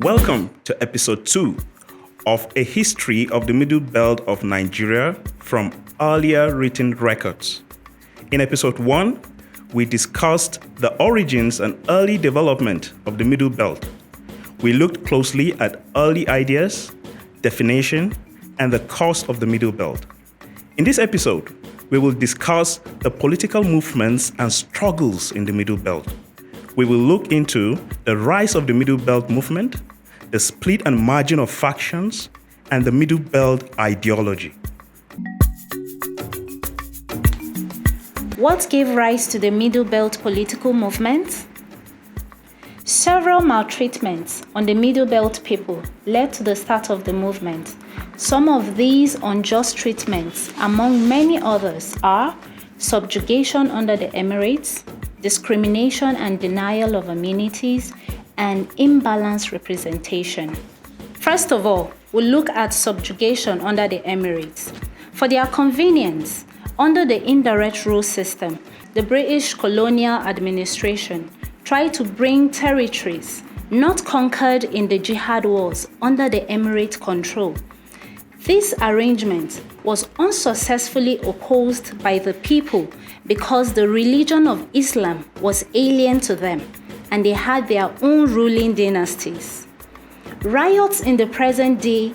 Welcome to episode 2 of A History of the Middle Belt of Nigeria from earlier written records. In episode 1, we discussed the origins and early development of the Middle Belt. We looked closely at early ideas, definition, and the cause of the Middle Belt. In this episode, we will discuss the political movements and struggles in the Middle Belt. We will look into the rise of the Middle Belt movement, the split and margin of factions, and the Middle Belt ideology. What gave rise to the Middle Belt political movement? Several maltreatments on the Middle Belt people led to the start of the movement. Some of these unjust treatments, among many others, are subjugation under the Emirates, discrimination and denial of amenities, and imbalanced representation. First of all, we'll look at subjugation under the Emirates. For their convenience, under the indirect rule system, the British colonial administration tried to bring territories not conquered in the Jihad wars under the Emirate control. This arrangement was unsuccessfully opposed by the people because the religion of Islam was alien to them and they had their own ruling dynasties. Riots in the present-day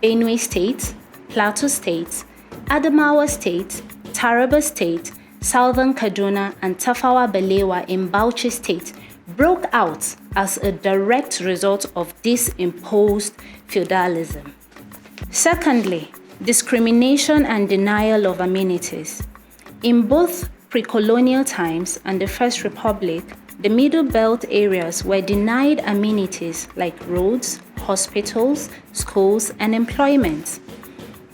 Benue State, Plateau State, Adamawa State, Taraba State, Southern Kaduna, and Tafawa Balewa in Bauchi State broke out as a direct result of this imposed feudalism. Secondly, discrimination and denial of amenities. In both pre-colonial times and the First Republic, the Middle Belt areas were denied amenities like roads, hospitals, schools, and employment.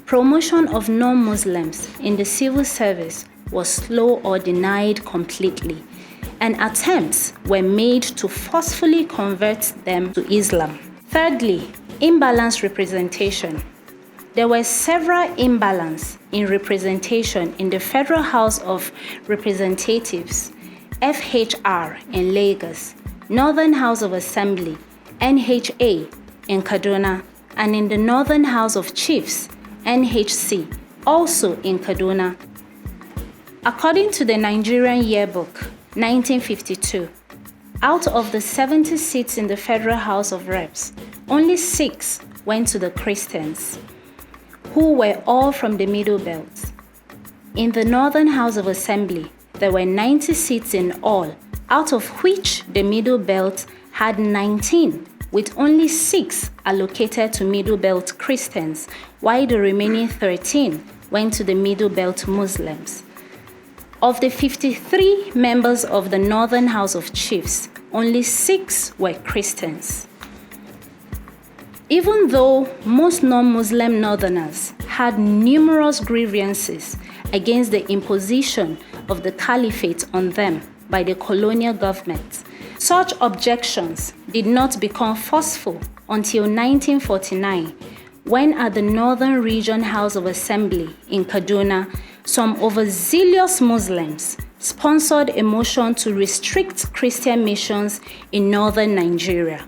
Promotion of non-Muslims in the civil service was slow or denied completely, and attempts were made to forcefully convert them to Islam. Thirdly, imbalanced representation. There were several imbalances in representation in the Federal House of Representatives, FHR, in Lagos, Northern House of Assembly, NHA, in Kaduna, and in the Northern House of Chiefs, NHC, also in Kaduna. According to the Nigerian Yearbook, 1952, out of the 70 seats in the Federal House of Reps, only 6 went to the Christians, who were all from the Middle Belt. In the Northern House of Assembly, there were 90 seats in all, out of which the Middle Belt had 19, with only 6 allocated to Middle Belt Christians, while the remaining 13 went to the Middle Belt Muslims. Of the 53 members of the Northern House of Chiefs, only 6 were Christians. Even though most non-Muslim Northerners had numerous grievances against the imposition of the caliphate on them by the colonial government, such objections did not become forceful until 1949, when at the Northern Region House of Assembly in Kaduna, some overzealous Muslims sponsored a motion to restrict Christian missions in northern Nigeria.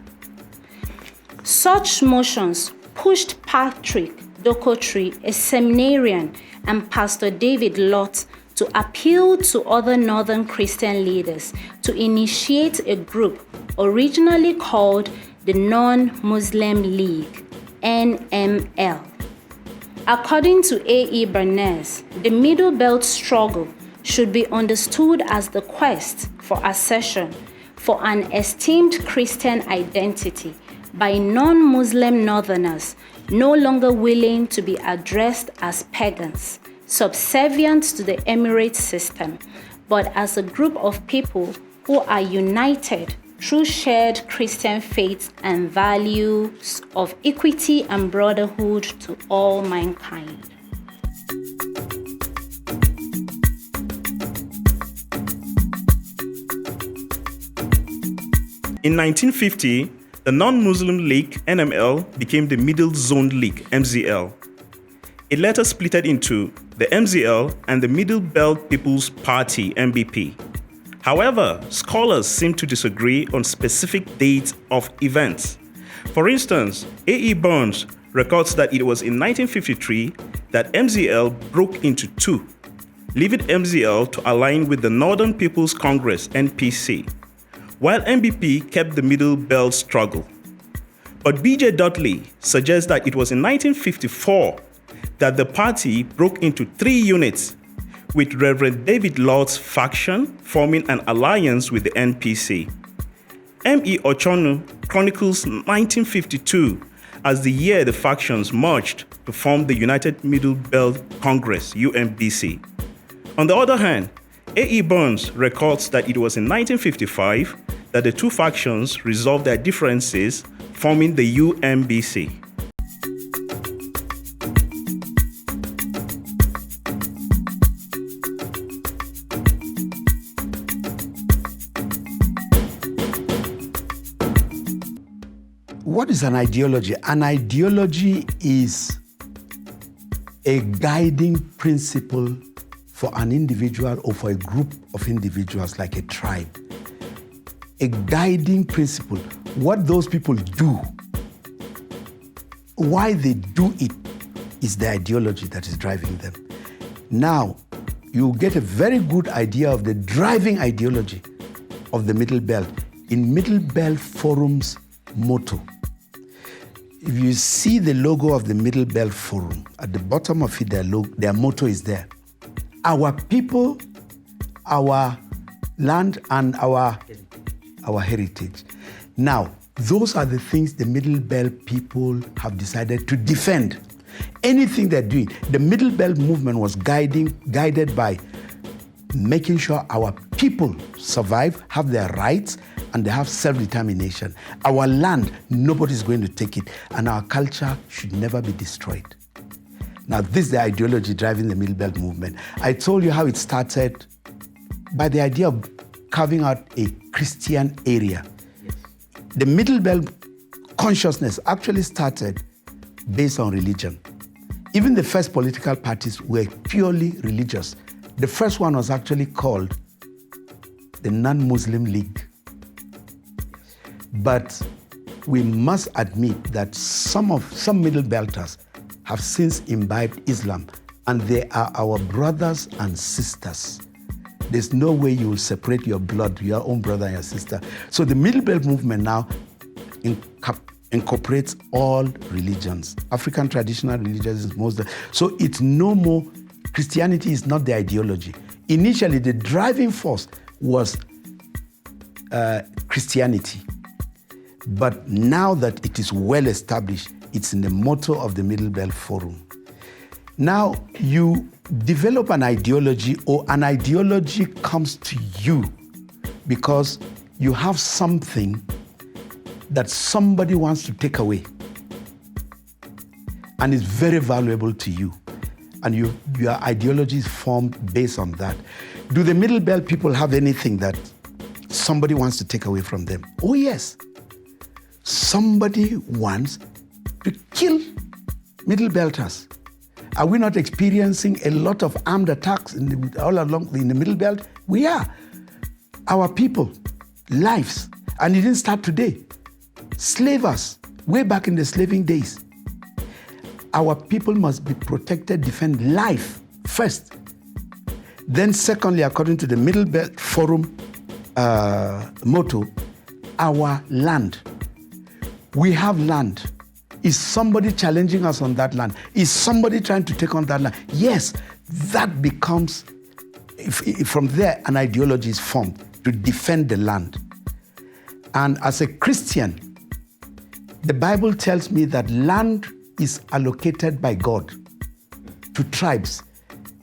Such motions pushed Patrick Dokotree, a seminarian, and Pastor David Lott to appeal to other northern Christian leaders to initiate a group originally called the Non-Muslim League, NML. According to A.E. Bernays, the Middle Belt struggle should be understood as the quest for accession for an esteemed Christian identity by non-Muslim Northerners no longer willing to be addressed as pagans, subservient to the Emirate system, but as a group of people who are united through shared Christian faith and values of equity and brotherhood to all mankind. In 1950, the Non-Muslim League, NML, became the Middle Zone League, MZL. It later splitted into the MZL and the Middle Belt People's Party, MBP. However, scholars seem to disagree on specific dates of events. For instance, A.E. Burns records that it was in 1953 that MZL broke into two, leaving MZL to align with the Northern People's Congress (NPC), while MBP kept the Middle Belt struggle. But B.J. Dudley suggests that it was in 1954 that the party broke into three units, with Reverend David Lord's faction forming an alliance with the NPC. M.E. Ochonu chronicles 1952 as the year the factions merged to form the United Middle Belt Congress (UMBC). On the other hand, A.E. Burns records that it was in 1955 that the two factions resolved their differences, forming the UMBC. What is an ideology? An ideology is a guiding principle for an individual or for a group of individuals, like a tribe. A guiding principle. What those people do, why they do it, is the ideology that is driving them. Now, you get a very good idea of the driving ideology of the Middle Belt in Middle Belt Forum's motto. If you see the logo of the Middle Belt Forum, at the bottom of it, their motto is there. Our people, our land, and our heritage. Now, those are the things the Middle Belt people have decided to defend. Anything they're doing, the Middle Belt movement was guided by making sure our people survive, have their rights, and they have self-determination. Our land, nobody's going to take it, and our culture should never be destroyed. Now, this is the ideology driving the Middle Belt movement. I told you how it started by the idea of carving out a Christian area. Yes. The Middle Belt consciousness actually started based on religion. Even the first political parties were purely religious. The first one was actually called the Non-Muslim League. But we must admit that some Middle Belters have since imbibed Islam, and they are our brothers and sisters. There's no way you will separate your blood, your own brother and your sister. So the Middle Belt movement now incorporates all religions. African traditional religions is most. So it's no more, Christianity is not the ideology. Initially, the driving force was Christianity. But now that it is well established, it's in the motto of the Middle Belt Forum. Now, you develop an ideology, or an ideology comes to you because you have something that somebody wants to take away, and it's very valuable to you. And your ideology is formed based on that. Do the Middle Belt people have anything that somebody wants to take away from them? Oh, yes. Somebody wants to kill Middle Belters. Are we not experiencing a lot of armed attacks all along in the Middle Belt? We are. Our people, lives, and it didn't start today. Slavers, way back in the slaving days. Our people must be protected, defend life first. Then secondly, according to the Middle Belt Forum motto, our land. We have land. Is somebody challenging us on that land? Is somebody trying to take on that land? Yes, that becomes, from there, an ideology is formed to defend the land. And as a Christian, the Bible tells me that land is allocated by God to tribes.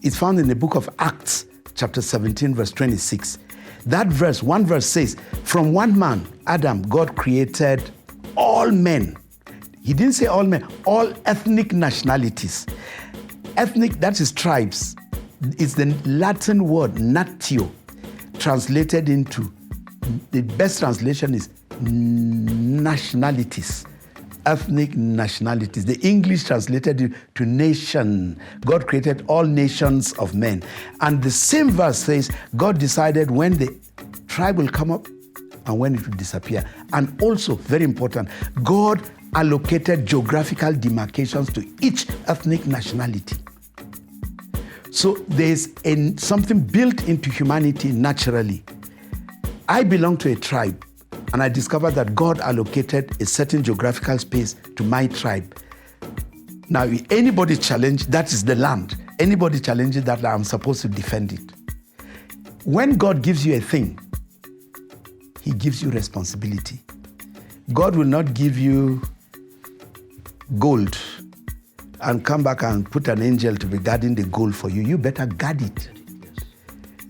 It's found in the book of Acts, chapter 17, verse 26. That verse, one verse says, from one man, Adam, God created all men. He didn't say all men, all ethnic nationalities. Ethnic, that is tribes. It's the Latin word natio, translated into, the best translation is nationalities, ethnic nationalities. The English translated it to nation. God created all nations of men. And the same verse says, God decided when the tribe will come up and when it will disappear. And also, very important, God allocated geographical demarcations to each ethnic nationality. So there's something built into humanity naturally. I belong to a tribe, and I discovered that God allocated a certain geographical space to my tribe. Now, if anybody challenge, that is the land. Anybody challenges that, I'm supposed to defend it. When God gives you a thing, he gives you responsibility. God will not give you gold and come back and put an angel to be guarding the gold for you. You better guard it.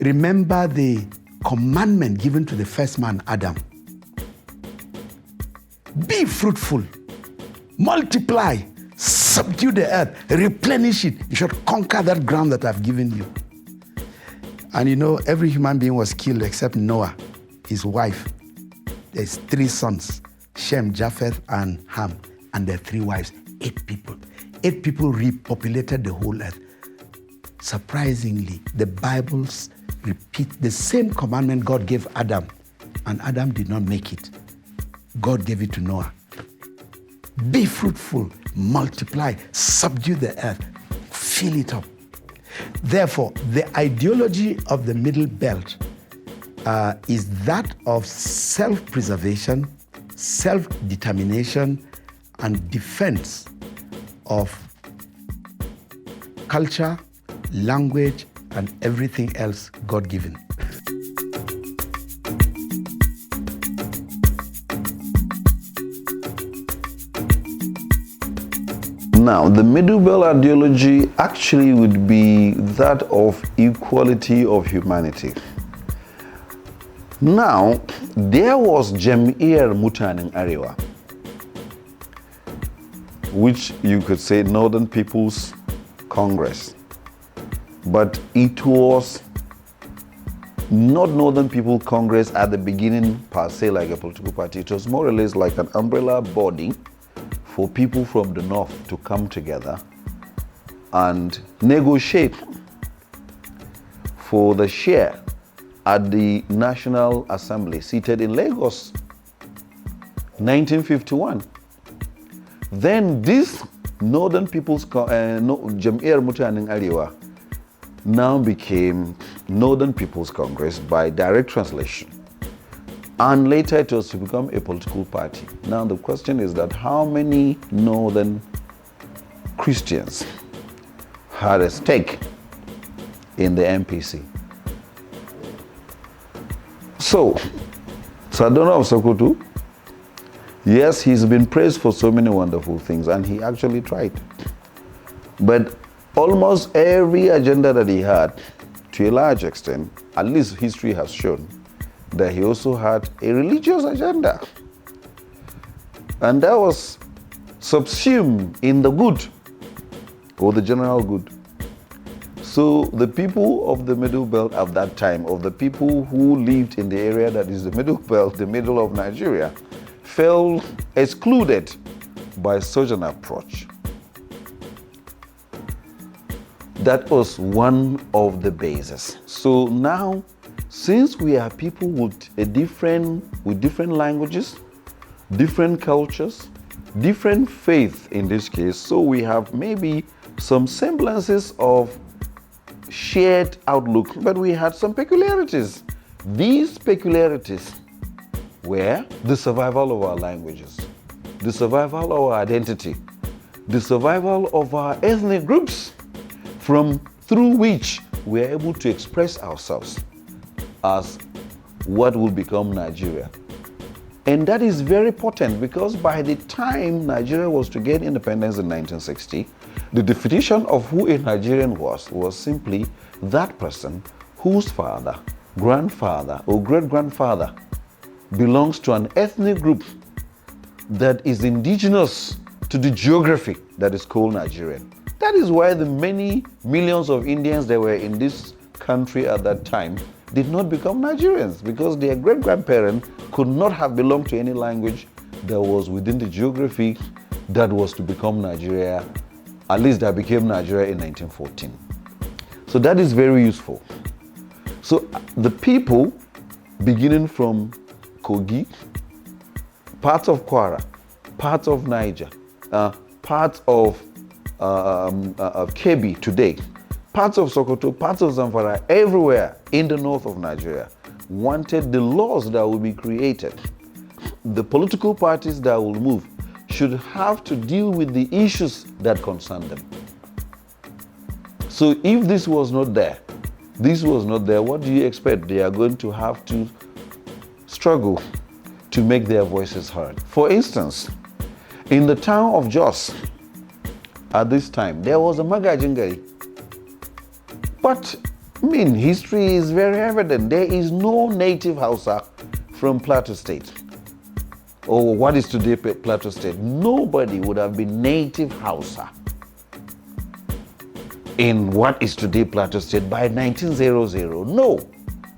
Remember the commandment given to the first man, Adam. Be fruitful, multiply, subdue the earth, replenish it. You should conquer that ground that I've given you. And you know, every human being was killed except Noah, his wife. There's 3 sons, Shem, Japheth, and Ham, and their 3 wives, 8 people. 8 people repopulated the whole earth. Surprisingly, the Bibles repeat the same commandment God gave Adam, and Adam did not make it. God gave it to Noah. Be fruitful, multiply, subdue the earth, fill it up. Therefore, the ideology of the Middle Belt is that of self-preservation, self-determination, and defense of culture, language, and everything else God-given. Now, the Middle Belt ideology actually would be that of equality of humanity. Now, there was Jam'iyyar Mutanen Arewa, which you could say Northern People's Congress. But it was not Northern People's Congress at the beginning per se like a political party. It was more or less like an umbrella body for people from the north to come together and negotiate for the share at the National Assembly seated in Lagos, 1951. Then this Northern People's Jam'iyyar Mutanen Arewa now became Northern People's Congress by direct translation. And later it was to become a political party. Now the question is that how many Northern Christians had a stake in the MPC? So, Sardauna of Sokoto, yes, he's been praised for so many wonderful things, and he actually tried. But almost every agenda that he had, to a large extent, at least history has shown, that he also had a religious agenda. And that was subsumed in the good, or the general good. So the people of the Middle Belt at that time, of the people who lived in the area that is the Middle Belt, the middle of Nigeria, felt excluded by such an approach. That was one of the bases. So now, since we are people with different languages, different cultures, different faith in this case, so we have maybe some semblances of shared outlook, but we had some peculiarities. These peculiarities were the survival of our languages, the survival of our identity, the survival of our ethnic groups, through which we are able to express ourselves as what will become Nigeria. And that is very important because by the time Nigeria was to get independence in 1960, the definition of who a Nigerian was simply that person whose father, grandfather, or great-grandfather belongs to an ethnic group that is indigenous to the geography that is called Nigerian. That is why the many millions of Indians that were in this country at that time did not become Nigerians because their great-grandparent could not have belonged to any language that was within the geography that was to become Nigeria, at least that became Nigeria in 1914. So that is very useful. So the people, beginning from Kogi, parts of Kwara, parts of Niger, parts of Kebbi today, parts of Sokoto, parts of Zamfara, everywhere in the north of Nigeria wanted the laws that will be created. The political parties that will move should have to deal with the issues that concern them. So if this was not there, what do you expect? They are going to have to struggle to make their voices heard. For instance, in the town of Jos, at this time, there was a Magajingari. But, history is very evident. There is no native Hausa from Plateau State, or what is today Plateau State. Nobody would have been native Hausa in what is today Plateau State by 1900. No.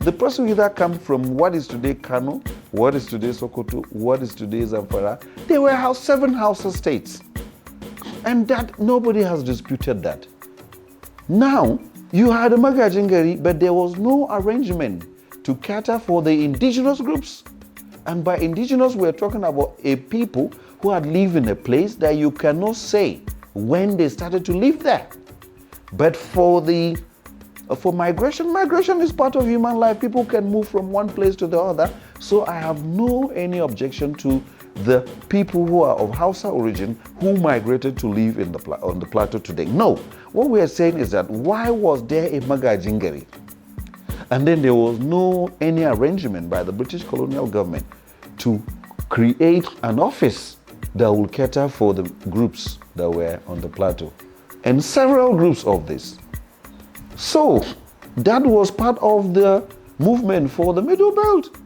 The person either come from what is today Kano, what is today Sokoto, what is today Zamfara. They were 7 Hausa states. And that nobody has disputed that. Now, you had a Magajingari, but there was no arrangement to cater for the indigenous groups. And by indigenous, we're talking about a people who had lived in a place that you cannot say when they started to live there. But for migration is part of human life. People can move from one place to the other. So I have any objection to the people who are of Hausa origin who migrated to live on the plateau today. No, what we are saying is that why was there a Magajingari? And then there was any arrangement by the British colonial government to create an office that will cater for the groups that were on the plateau. And several groups of this. So that was part of the movement for the Middle Belt.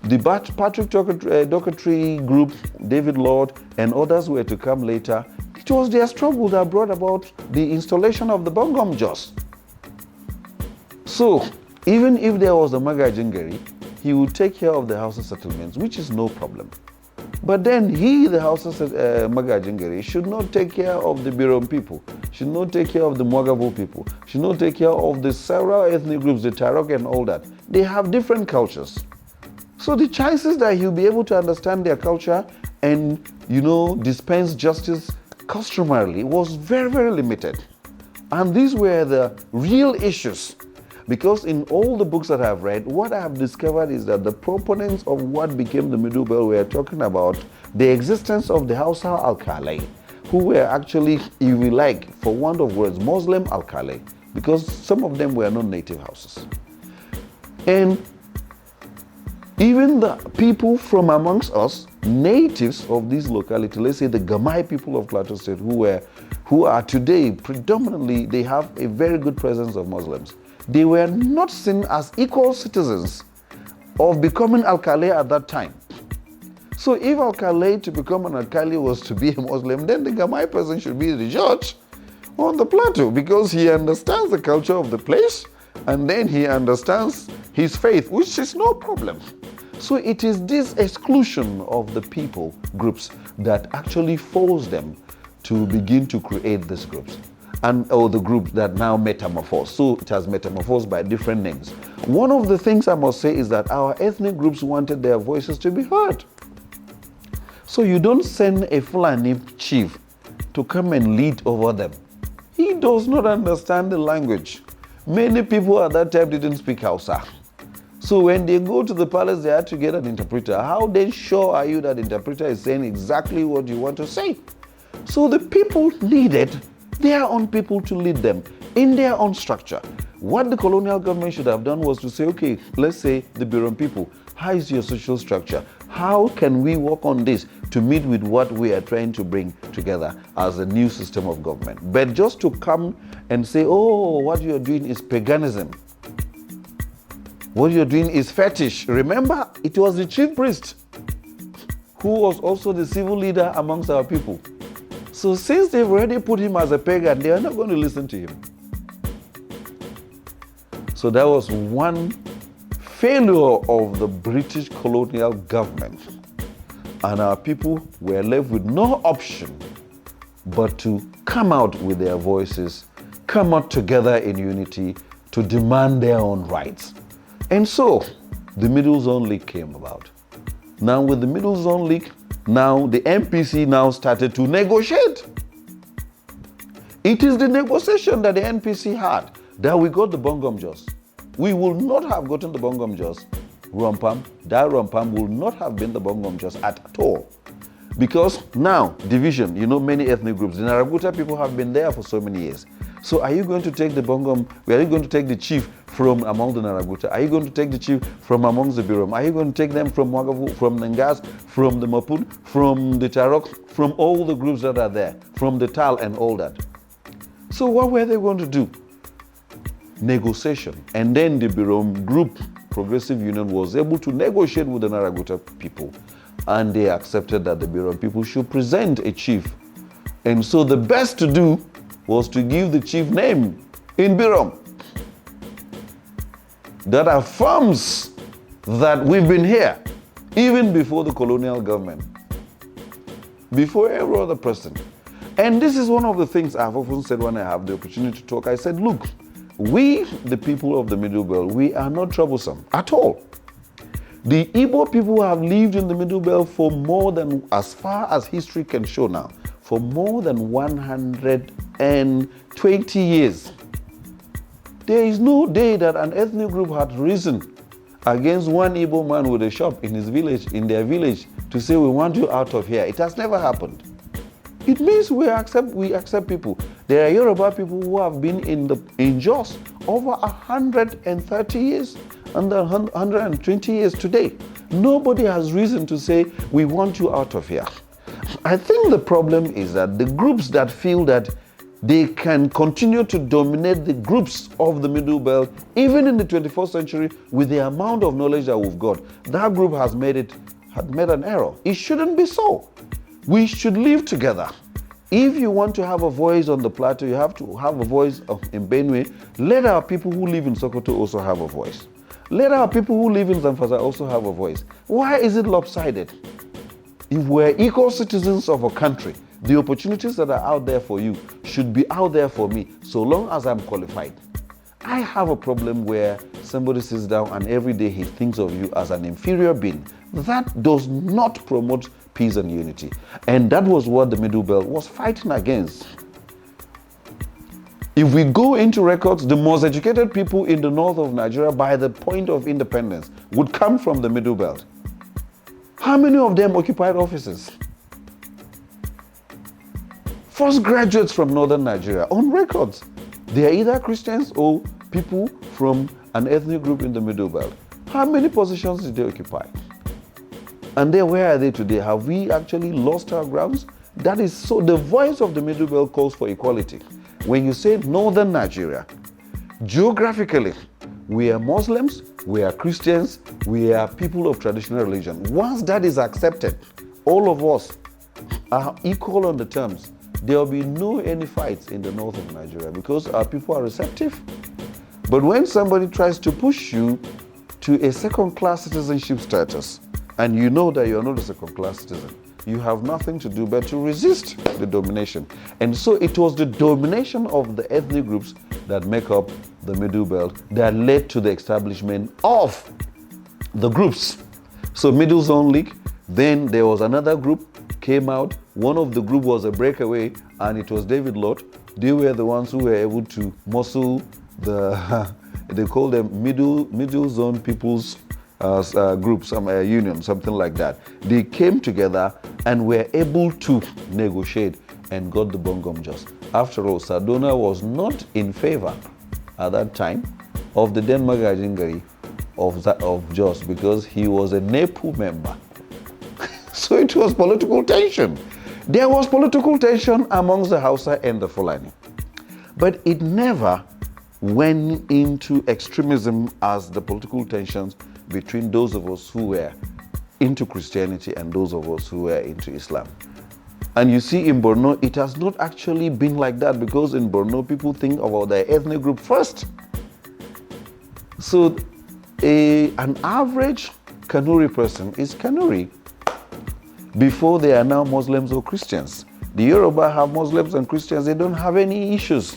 The Patrick Doherty group, David Lord, and others were to come later. It was their struggle that brought about the installation of the Bongom Jos. So even if there was a Magajingari, he would take care of the Hausa settlements, which is no problem. But then the Hausa Magajingari, should not take care of the Birom people, should not take care of the Mwagabo people, should not take care of the several ethnic groups, the Tarok and all that. They have different cultures. So the chances that he'll be able to understand their culture and, dispense justice customarily was very, very limited. And these were the real issues. Because in all the books that I've read, what I have discovered is that the proponents of what became the Middle Belt were talking about the existence of the Hausa Alkali, who were actually, if you like, for want of words, Muslim Alkali, because some of them were not native Hausas. And even the people from amongst us, natives of these localities, let's say the Gamai people of Plateau State, who are today predominantly, they have a very good presence of Muslims. They were not seen as equal citizens of becoming Alkali at that time. So if Alkali to become an Alkali was to be a Muslim, then the Gamai person should be the judge on the plateau, because he understands the culture of the place and then he understands his faith, which is no problem. So it is this exclusion of the people groups that actually forced them to begin to create these groups. Or the group that now metamorphosed. So it has metamorphosed by different names. One of the things I must say is that our ethnic groups wanted their voices to be heard. So you don't send a Fulani chief to come and lead over them. He does not understand the language. Many people at that time didn't speak Hausa. So when they go to the palace, they had to get an interpreter. How then sure are you that the interpreter is saying exactly what you want to say? So the people needed their own people to lead them in their own structure. What the colonial government should have done was to say, okay, let's say the Birom people, how is your social structure? How can we work on this to meet with what we are trying to bring together as a new system of government? But just to come and say, oh, what you're doing is paganism. What you're doing is fetish. Remember, it was the chief priest who was also the civil leader amongst our people. So since they've already put him as a pagan, they are not going to listen to him. So that was one failure of the British colonial government. And our people were left with no option but to come out with their voices, come out together in unity to demand their own rights. And so the Middle Zone League came about. Now with the Middle Zone League, now the MPC now started to negotiate. It is the negotiation that the NPC had that we got the Bongom Jos. We will not have gotten the Bongom Jos Rompam. That Rompam will not have been the Bongom Jos at all. Because now, division, many ethnic groups. The Naraguta people have been there for so many years. So are you going to take the Bongom, are you going to take the chief from among the Naraguta? Are you going to take the chief from among the Birom? Are you going to take them from Wagavu, from Nengas, from the Mapun, from the Tarok, from all the groups that are there, from the Tal and all that? So what were they going to do? Negotiation. And then the Birom group, Progressive Union, was able to negotiate with the Naraguta people. And they accepted that the Birom people should present a chief. And so the best to do was to give the chief name in Birom that affirms that we've been here even before the colonial government, before every other president. And this is one of the things I've often said when I have the opportunity to talk. I said, look, we, the people of the Middle Belt, we are not troublesome at all. The Igbo people have lived in the Middle Belt for more than, as far as history can show now, for more than 120 years. There is no day that an ethnic group had risen against one Igbo man with a shop in his village, in their village, to say, we want you out of here. It has never happened. It means we accept people. There are Yoruba people who have been in Jos over 130 years, under 120 years today. Nobody has reason to say, we want you out of here. I think the problem is that the groups that feel that they can continue to dominate the groups of the Middle Belt, even in the 21st century, with the amount of knowledge that we've got, that group had made an error. It shouldn't be so. We should live together. If you want to have a voice on the plateau, you have to have a voice in Benue. Let our people who live in Sokoto also have a voice. Let our people who live in Zamfara also have a voice. Why is it lopsided? If we're equal citizens of a country, the opportunities that are out there for you should be out there for me, so long as I'm qualified. I have a problem where somebody sits down and every day he thinks of you as an inferior being. That does not promote peace and unity. And that was what the Middle Belt was fighting against. If we go into records, the most educated people in the north of Nigeria by the point of independence would come from the Middle Belt. How many of them occupied offices? First graduates from northern Nigeria, on records. They are either Christians or people from an ethnic group in the Middle Belt. How many positions did they occupy? And then where are they today? Have we actually lost our grounds? That is so. The voice of the Middle Belt calls for equality. When you say northern Nigeria, geographically, we are Muslims, we are Christians, we are people of traditional religion. Once that is accepted, all of us are equal on the terms. There will be any fights in the north of Nigeria because our people are receptive. But when somebody tries to push you to a second-class citizenship status, and you know that you're not a second-class citizen, you have nothing to do but to resist the domination. And so it was the domination of the ethnic groups that make up the Middle Belt that led to the establishment of the groups. So Middle Zone League, then there was another group came out. One of the group was a breakaway, and it was David Lott. They were the ones who were able to muscle they call them Middle Zone People's group, some union, something like that. They came together and were able to negotiate and got the Bongom Jos. After all, Sardauna was not in favor at that time of the then Magajingari of Jos because he was a NEPU member. So it was political tension. There was political tension amongst the Hausa and the Fulani. But it never went into extremism as the political tensions between those of us who were into Christianity and those of us who were into Islam. And you see in Borno, it has not actually been like that because in Borno, people think about their ethnic group first. So an average Kanuri person is Kanuri before they are now Muslims or Christians. The Yoruba have Muslims and Christians, they don't have any issues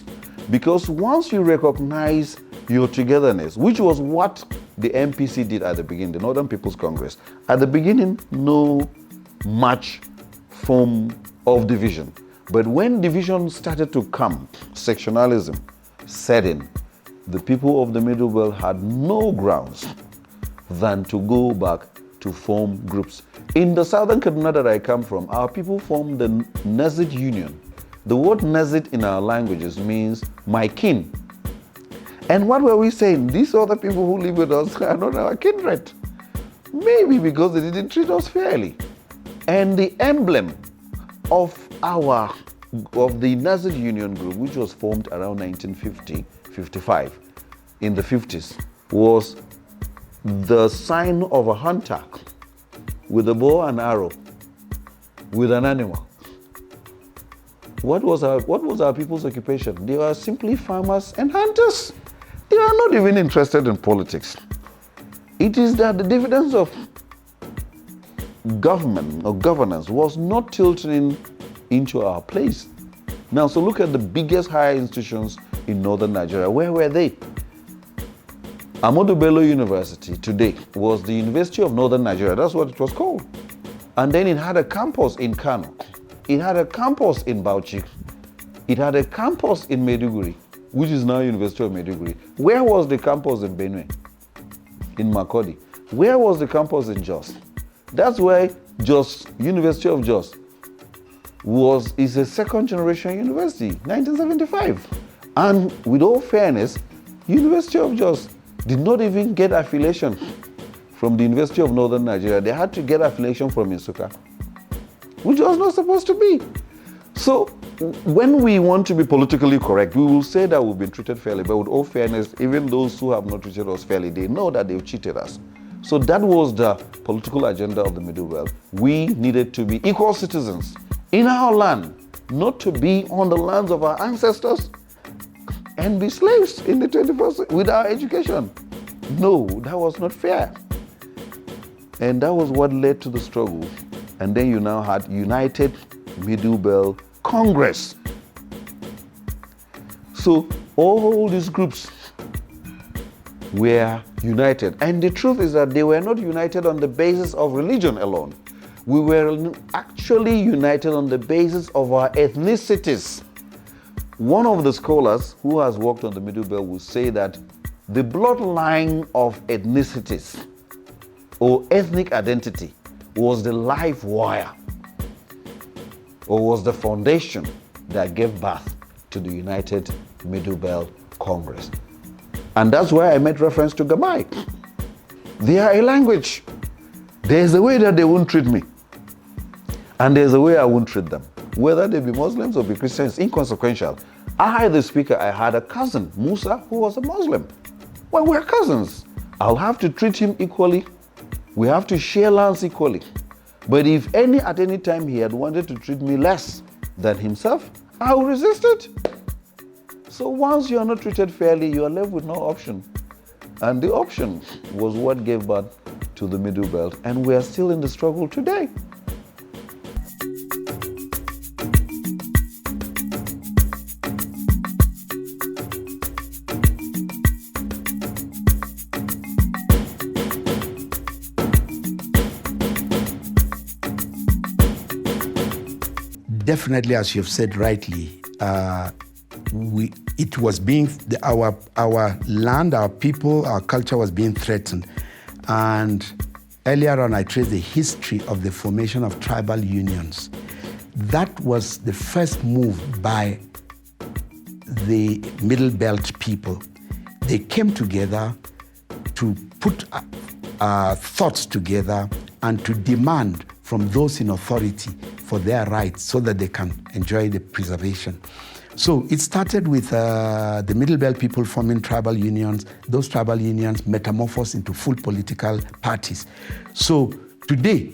because once you recognize your togetherness, which was what the NPC did at the beginning, the Northern People's Congress. At the beginning, no much form of division. But when division started to come, sectionalism set in, the people of the Middle Belt had no grounds than to go back to form groups. In the southern Kaduna that I come from, our people formed the Nezid Union. The word Nezid in our languages means my kin. And what were we saying? These other people who live with us are not our kindred. Maybe because they didn't treat us fairly. And the emblem of the Nezid Union group, which was formed around 1950, 55, in the 50s, was the sign of a hunter with a bow and arrow, with an animal. What was our people's occupation? They were simply farmers and hunters. They are not even interested in politics. It is that the dividends of government or governance was not tilting into our place. Now, so look at the biggest higher institutions in northern Nigeria. Where were they? Ahmadu Bello University today was the University of Northern Nigeria. That's what it was called. And then it had a campus in Kano. It had a campus in Bauchi. It had a campus in Maiduguri, which is now University of Maiduguri. Where was the campus in Benue? In Makurdi. Where was the campus in Jos? That's why Jos, University of Jos, is a second generation university, 1975. And with all fairness, University of Jos did not even get affiliation from the University of Northern Nigeria. They had to get affiliation from Nsukka, which was not supposed to be. So when we want to be politically correct, we will say that we've been treated fairly, but with all fairness, even those who have not treated us fairly, they know that they've cheated us. So that was the political agenda of the Middle Belt. We needed to be equal citizens in our land, not to be on the lands of our ancestors and be slaves in the 21st century with our education. No, that was not fair. And that was what led to the struggle. And then you now had United Middle Belt Congress. So all these groups were united. And the truth is that they were not united on the basis of religion alone. We were actually united on the basis of our ethnicities. One of the scholars who has worked on the Middle Belt will say that the bloodline of ethnicities or ethnic identity was the life wire or was the foundation that gave birth to the United Middle Belt Congress. And that's why I made reference to Gamai. They are a language. There's a way that they won't treat me. And there's a way I won't treat them. Whether they be Muslims or be Christians, inconsequential. I, the speaker, I had a cousin, Musa, who was a Muslim. Well, we're cousins. I'll have to treat him equally. We have to share lands equally. But if at any time he had wanted to treat me less than himself, I will resist it. So once you are not treated fairly, you are left with no option. And the option was what gave birth to the Middle Belt. And we are still in the struggle today. Definitely, as you've said rightly, it was being our land, our people, our culture was being threatened. And earlier on, I traced the history of the formation of tribal unions. That was the first move by the Middle Belt people. They came together to put thoughts together and to demand from those in authority for their rights so that they can enjoy the preservation. So it started with the Middle Belt people forming tribal unions. Those tribal unions metamorphosed into full political parties. So today,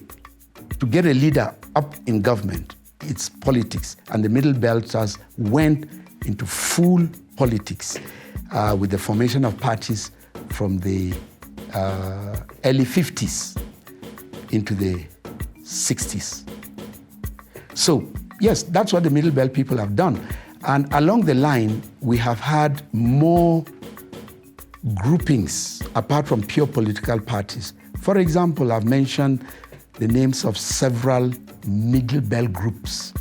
to get a leader up in government, it's politics. And the Middle Belters went into full politics with the formation of parties from the early 50s into the 60s. So, yes, that's what the Middle Belt people have done. And along the line, we have had more groupings apart from pure political parties. For example, I've mentioned the names of several middle belt groups.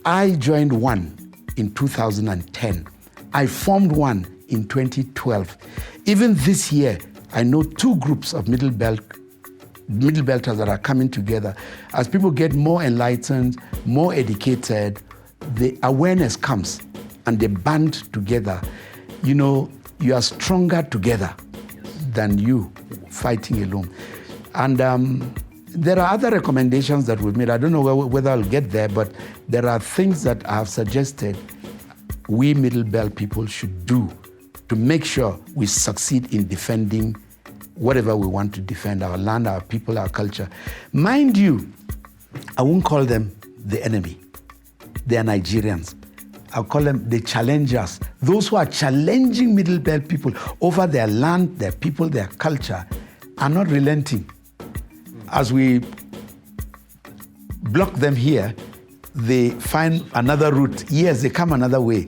I joined one in 2010. I formed one in 2012. Even this year, I know two groups of middle belters that are coming together. As people get more enlightened, more educated, the awareness comes and they band together. You know, you are stronger together than you fighting alone. And there are other recommendations that we've made. I don't know whether I'll get there, but there are things that I have suggested we middle belt people should do to make sure we succeed in defending whatever we want to defend, our land, our people, our culture. Mind you, I won't call them the enemy. They are Nigerians. I'll call them the challengers. Those who are challenging middle belt people over their land, their people, their culture, are not relenting. As we block them here, they find another route. Yes, they come another way.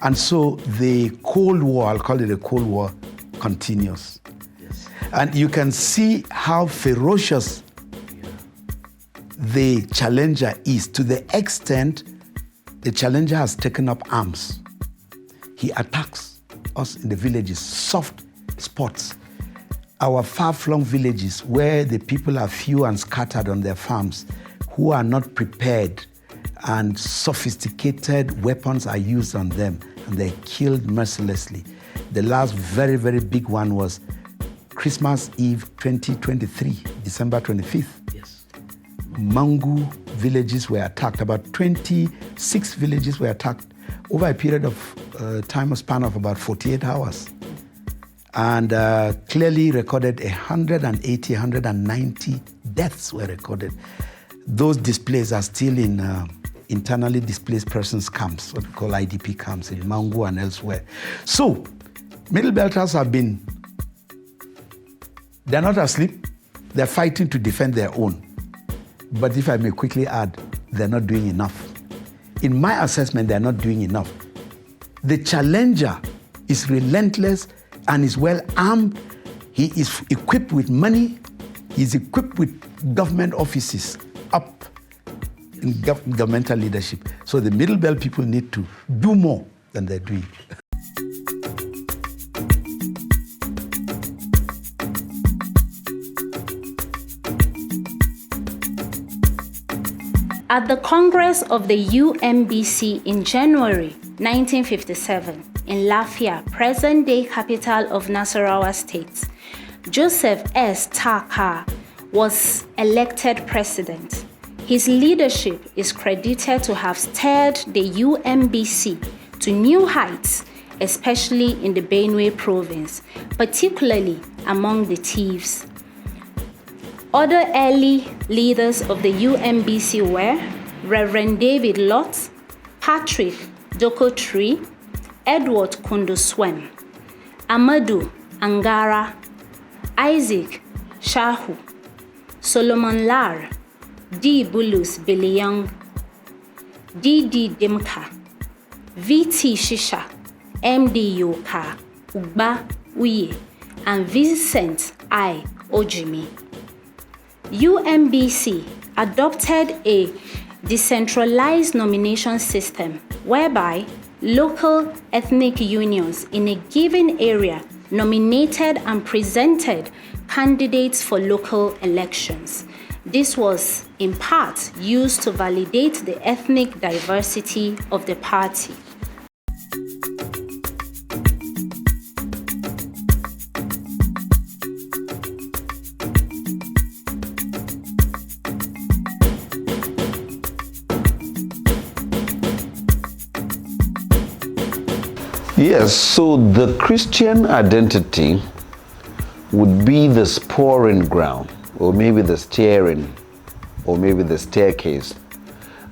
And so the Cold War, I'll call it a Cold War, continues. Yes. And you can see how ferocious the challenger is, to the extent the challenger has taken up arms. He attacks us in the villages, soft spots. Our far-flung villages where the people are few and scattered on their farms, who are not prepared, and sophisticated weapons are used on them, and they're killed mercilessly. The last very, very big one was Christmas Eve 2023, December 25th. Yes. Mangu villages were attacked. About 26 villages were attacked over a period of time span of about 48 hours. And clearly recorded 180, 190 deaths were recorded. Those displaced are still in internally displaced persons camps, what we call IDP camps in Mangu and elsewhere. So, middle belters they're not asleep, they're fighting to defend their own. But if I may quickly add, they're not doing enough. In my assessment, they're not doing enough. The challenger is relentless and is well armed. He is equipped with money. He's equipped with government offices up in governmental leadership. So the middle belt people need to do more than they're doing. At the Congress of the UMBC in January 1957 in Lafia, present-day capital of Nasarawa State, Joseph S. Taka was elected president. His leadership is credited to have steered the UMBC to new heights, especially in the Benue province, particularly among the thieves. Other early leaders of the UMBC were Reverend David Lott, Patrick Dokotri, Edward Kunduswem, Amadou Angara, Isaac Shahu, Solomon Lar, D. Bulus Biliyang, D.D. Dimka, V.T. Shisha, M.D. Yoka, Ugba Uye, and Vincent I. Ojimi. UMBC adopted a decentralized nomination system whereby local ethnic unions in a given area nominated and presented candidates for local elections. This was, in part, used to validate the ethnic diversity of the party. Yes, so the Christian identity would be the sporing ground, or maybe the steering, or maybe the staircase.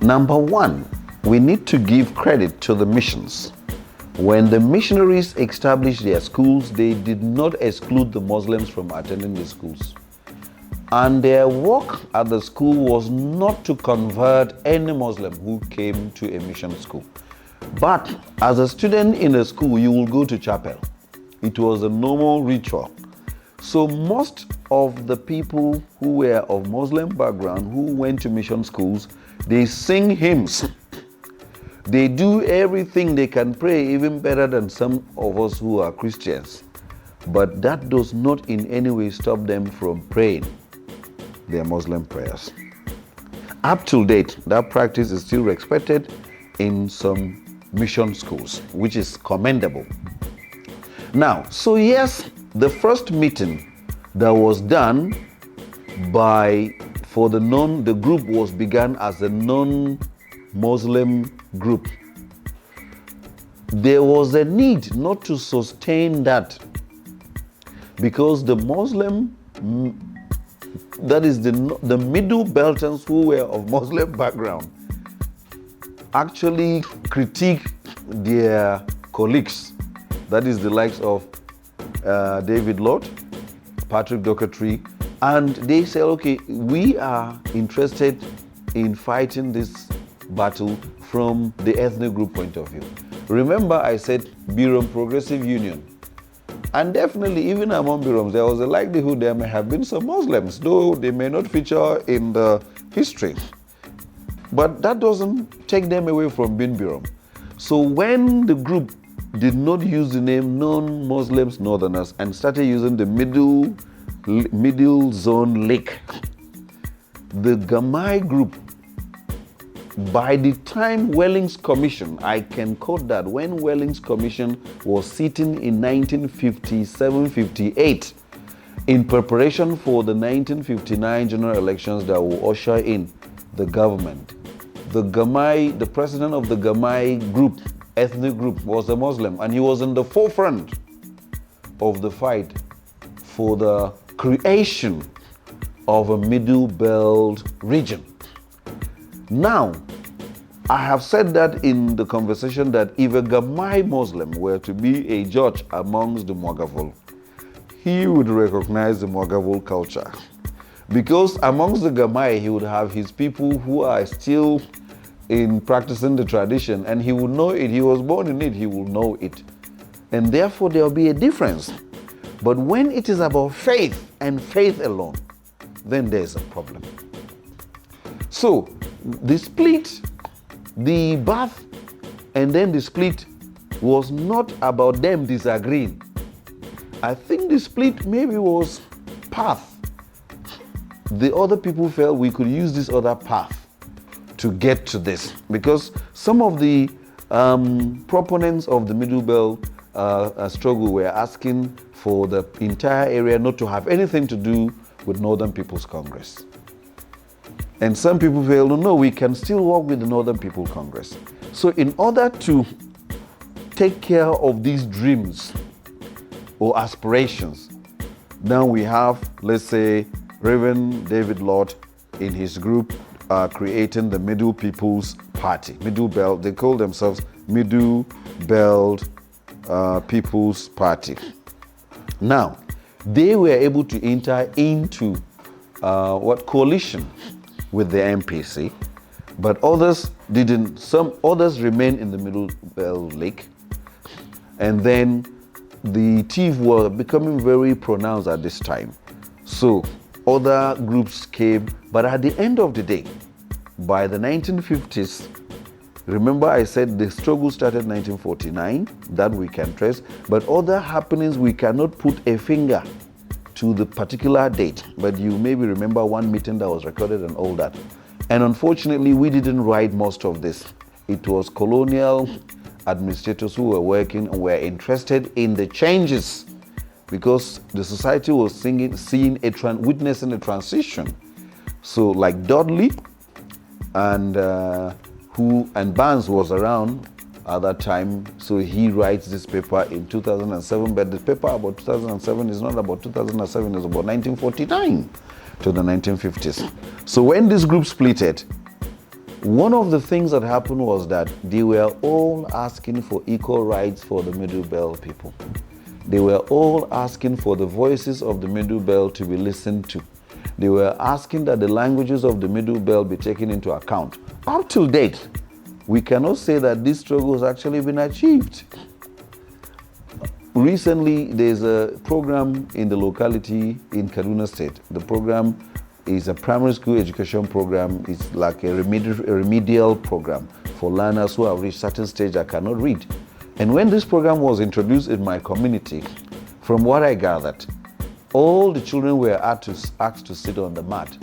Number one, we need to give credit to the missions. When the missionaries established their schools, they did not exclude the Muslims from attending the schools. And their work at the school was not to convert any Muslim who came to a mission school. But as a student in a school, you will go to chapel. It was a normal ritual. So most of the people who were of Muslim background, who went to mission schools, they sing hymns. They do everything. They can pray even better than some of us who are Christians. But that does not in any way stop them from praying their Muslim prayers. Up to date, that practice is still respected in some mission schools, which is commendable. Now, so yes, the first meeting that was done for the group was began as a non-Muslim group. There was a need not to sustain that because the Muslim, that is the Middle Belters who were of Muslim background, actually critique their colleagues, that is the likes of David Lord, Patrick Doherty, and they say, okay, we are interested in fighting this battle from the ethnic group point of view. Remember I said Birom Progressive Union, and definitely even among Biroms there was a likelihood there may have been some Muslims, though they may not feature in the history. But that doesn't take them away from being Birom. So when the group did not use the name non-Muslims Northerners and started using the middle zone lake, the Gamai group, by the time Wellings Commission, I can quote that, when Wellings Commission was sitting in 1957-58 in preparation for the 1959 general elections that will usher in the government, the president of the Gamai group, ethnic group, was a Muslim, and he was in the forefront of the fight for the creation of a Middle Belt region. Now, I have said that in the conversation that if a Gamai Muslim were to be a judge amongst the Mwagavul, he would recognize the Mwagavul culture. Because amongst the Gamai, he would have his people who are still in practicing the tradition, and he will know it. He was born in it, he will know it. And therefore there will be a difference. But when it is about faith and faith alone, then there's a problem. So the split, the birth and then the split was not about them disagreeing. I think the split maybe was path. The other people felt we could use this other path to get to this, because some of the proponents of the Middle Belt struggle were asking for the entire area not to have anything to do with Northern People's Congress. And some people feel, no, we can still work with the Northern People's Congress. So in order to take care of these dreams or aspirations, now we have, let's say, Reverend David Lord in his group creating the Middle People's Party, Middle Belt. They call themselves Middle Belt People's Party. Now, they were able to enter into coalition with the MPC, but others didn't. Some others remained in the Middle Belt Lake, and then the TIF were becoming very pronounced at this time. So other groups came, but at the end of the day, by the 1950s, remember I said the struggle started in 1949, that we can trace, but other happenings we cannot put a finger to the particular date, but you maybe remember one meeting that was recorded and all that. And unfortunately, we didn't write most of this. It was colonial administrators who were working and were interested in the changes, because the society was witnessing a transition. So like Dudley and Barnes was around at that time, so he writes this paper in 2007, but the paper about 2007 is not about 2007, it's about 1949 to the 1950s. So when this group splitted, one of the things that happened was that they were all asking for equal rights for the Middle Belt people. They were all asking for the voices of the Middle Belt to be listened to. They were asking that the languages of the Middle Belt be taken into account. Up till date, we cannot say that this struggle has actually been achieved. recently, there's a program in the locality in Kaduna State. The program is a primary school education program. It's like a remedial program for learners who have reached certain stage that cannot read. And when this program was introduced in my community, from what I gathered, all the children were asked to sit on the mat.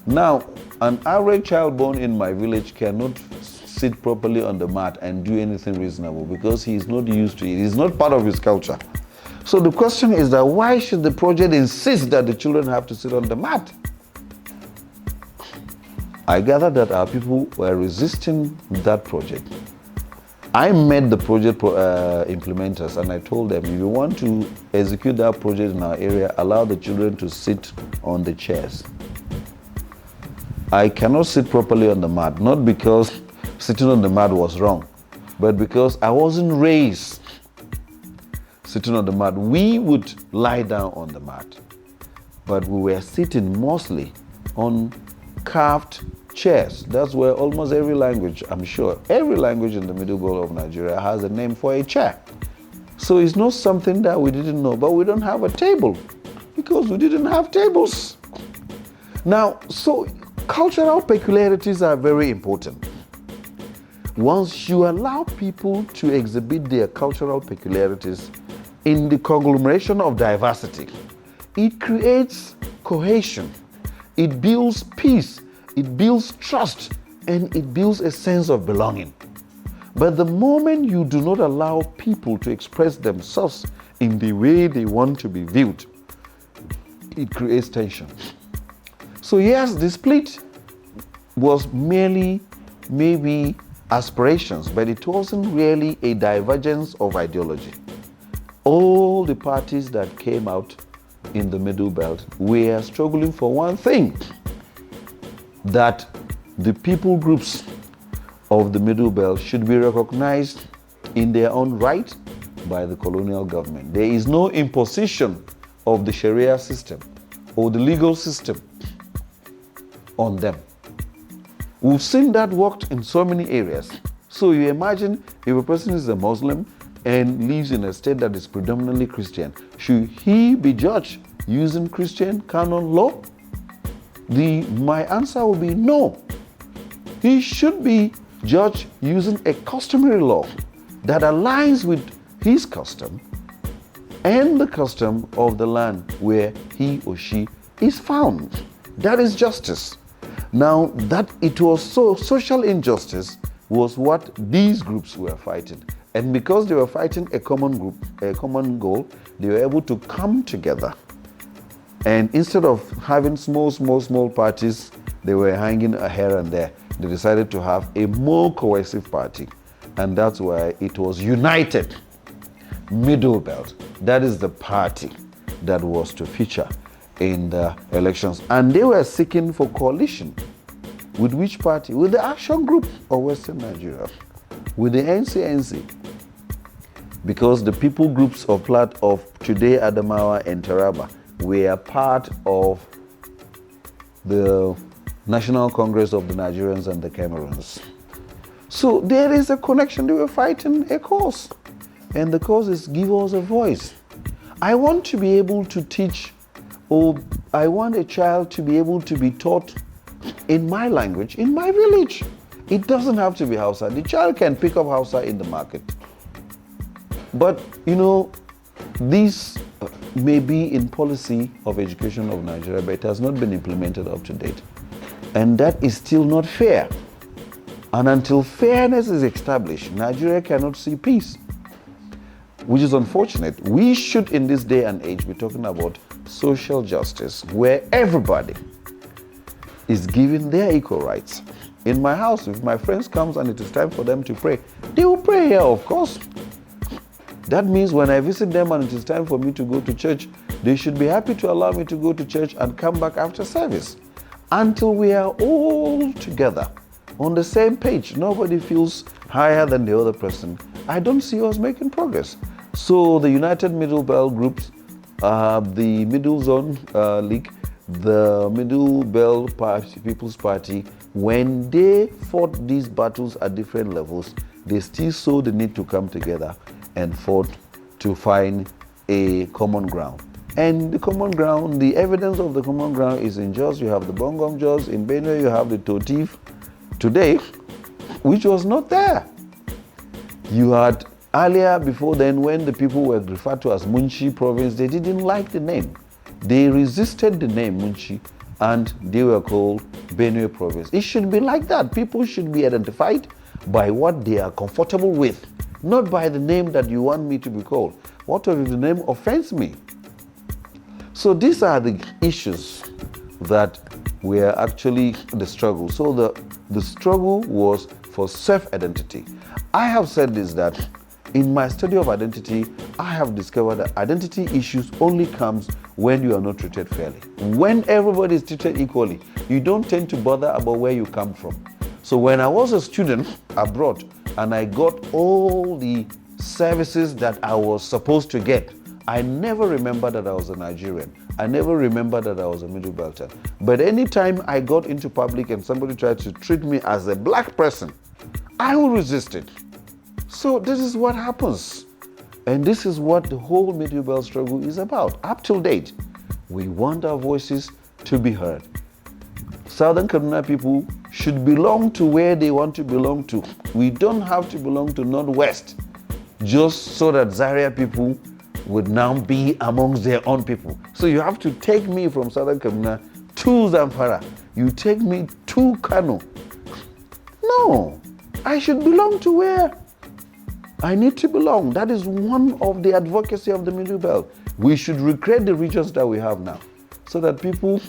Now, an average child born in my village cannot sit properly on the mat and do anything reasonable because he is not used to it. It's not part of his culture. So the question is that why should the project insist that the children have to sit on the mat? I gather that our people were resisting that project. I met the project implementers and I told them, if you want to execute that project in our area, allow the children to sit on the chairs. I cannot sit properly on the mat, not because sitting on the mat was wrong, but because I wasn't raised sitting on the mat. We would lie down on the mat, but we were sitting mostly on carved chairs. That's where almost every language, I'm sure, every language in the Middle Belt of Nigeria has a name for a chair. So it's not something that we didn't know, but we don't have a table because we didn't have tables. Now, so cultural peculiarities are very important. Once you allow people to exhibit their cultural peculiarities in the conglomeration of diversity, it creates cohesion, it builds peace, it builds trust, and it builds a sense of belonging. But the moment you do not allow people to express themselves in the way they want to be viewed, it creates tension. So yes, the split was merely maybe aspirations, but it wasn't really a divergence of ideology. All the parties that came out in the Middle Belt were struggling for one thing, that the people groups of the Middle Belt should be recognized in their own right by the colonial government. There is no imposition of the Sharia system or the legal system on them. We've seen that worked in so many areas. So you imagine if a person is a Muslim and lives in a state that is predominantly Christian, should he be judged using Christian canon law? My answer will be no. He should be judged using a customary law that aligns with his custom and the custom of the land where he or she is found. That is justice. Now, that it was social injustice was what these groups were fighting. And because they were fighting a common goal, they were able to come together. And instead of having small parties, they were hanging here and there. They decided to have a more cohesive party. And that's why it was United Middle Belt. That is the party that was to feature in the elections. And they were seeking for coalition. With which party? With the Action Group of Western Nigeria, with the NCNC. Because the people groups of today Adamawa and Taraba were part of the National Congress of the Nigerians and the Cameroons. So there is a connection. They were fighting a cause. And the cause is give us a voice. I want to be able to teach, or I want a child to be able to be taught in my language, in my village. It doesn't have to be Hausa. The child can pick up Hausa in the market. But, this may be in policy of education of Nigeria, but it has not been implemented up to date. And that is still not fair. And until fairness is established, Nigeria cannot see peace, which is unfortunate. We should, in this day and age, be talking about social justice, where everybody is given their equal rights. In my house, if my friends come and it is time for them to pray, they will pray here, of course. That means when I visit them and it is time for me to go to church, they should be happy to allow me to go to church and come back after service. Until we are all together on the same page, nobody feels higher than the other person, I don't see us making progress. So the United Middle Belt groups, the Middle Zone League, the Middle Belt People's Party, when they fought these battles at different levels, they still saw the need to come together and fought to find a common ground. And the common ground, the evidence of the common ground is in Jos. You have the Bongom Jos. In Benue, you have the Totif today, which was not there. You had earlier, before then, when the people were referred to as Munchi province, they didn't like the name. They resisted the name Munchi, and they were called Benue province. It should be like that. People should be identified by what they are comfortable with, not by the name that you want me to be called. What if the name offends me? So these are the issues that were actually the struggle. So the struggle was for self-identity. I have said this, that in my study of identity, I have discovered that identity issues only comes when you are not treated fairly. When everybody is treated equally, you don't tend to bother about where you come from. So when I was a student abroad and I got all the services that I was supposed to get, I never remembered that I was a Nigerian. I never remembered that I was a Middle Belter. But anytime I got into public and somebody tried to treat me as a black person, I will resist it. So this is what happens. And this is what the whole Middle Belt struggle is about. Up till date, we want our voices to be heard. Southern Kaduna people should belong to where they want to belong to. We don't have to belong to Northwest just so that Zaria people would now be amongst their own people. So you have to take me from Southern Kaduna to Zamfara. You take me to Kano. No, I should belong to where I need to belong. That is one of the advocacy of the Middle Belt. We should recreate the regions that we have now so that people,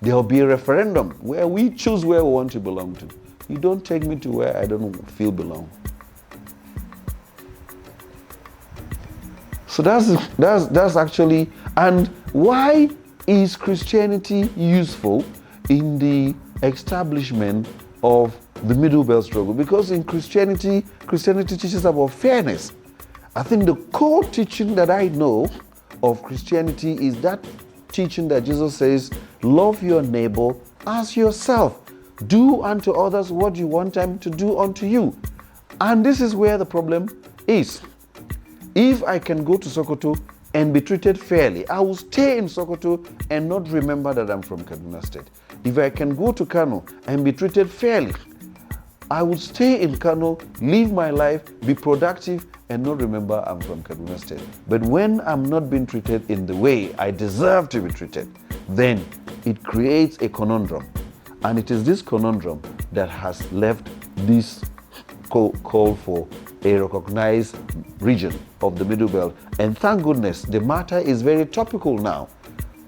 there will be a referendum where we choose where we want to belong to. You don't take me to where I don't feel belong. So that's actually, and why is Christianity useful in the establishment of the Middle Belt struggle? Because in Christianity teaches about fairness. I think the core teaching that I know of Christianity is that teaching that Jesus says, love your neighbor as yourself. Do unto others what you want them to do unto you. And this is where the problem is. If I can go to Sokoto and be treated fairly, I will stay in Sokoto and not remember that I'm from Kaduna State. If I can go to Kano and be treated fairly, I will stay in Kano, live my life, be productive, and not remember I'm from Kaduna State. But when I'm not being treated in the way I deserve to be treated, then it creates a conundrum. And it is this conundrum that has left this call for a recognized region of the Middle Belt. And thank goodness, the matter is very topical now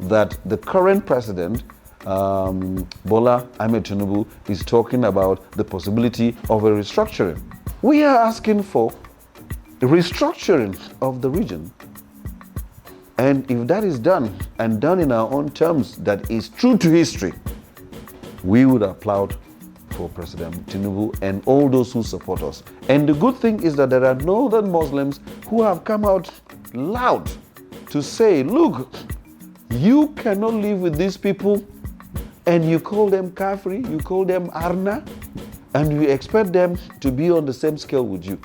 that the current president, Bola Ahmed Tinubu, is talking about the possibility of a restructuring. We are asking for a restructuring of the region. And if that is done, and done in our own terms, that is true to history, we would applaud for President Tinubu and all those who support us. And the good thing is that there are northern Muslims who have come out loud to say, look, you cannot live with these people and you call them Kafri, you call them Arna, and you expect them to be on the same scale with you.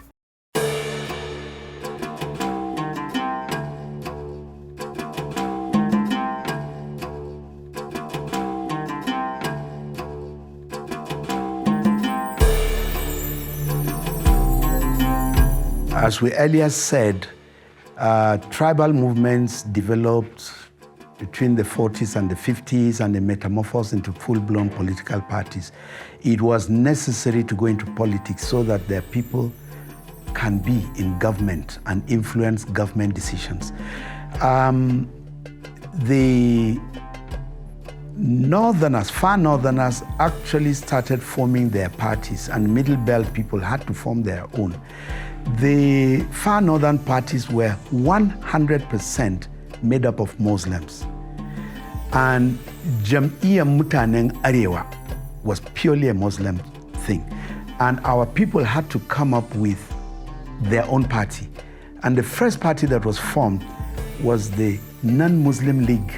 As we earlier said, tribal movements developed between the 40s and the 50s and they metamorphosed into full-blown political parties. It was necessary to go into politics so that their people can be in government and influence government decisions. The northerners, far northerners, actually started forming their parties, and Middle Belt people had to form their own. The far northern parties were 100% made up of Muslims. And Jam'iyya Mutanen Arewa was purely a Muslim thing. And our people had to come up with their own party. And the first party that was formed was the Non-Muslim League,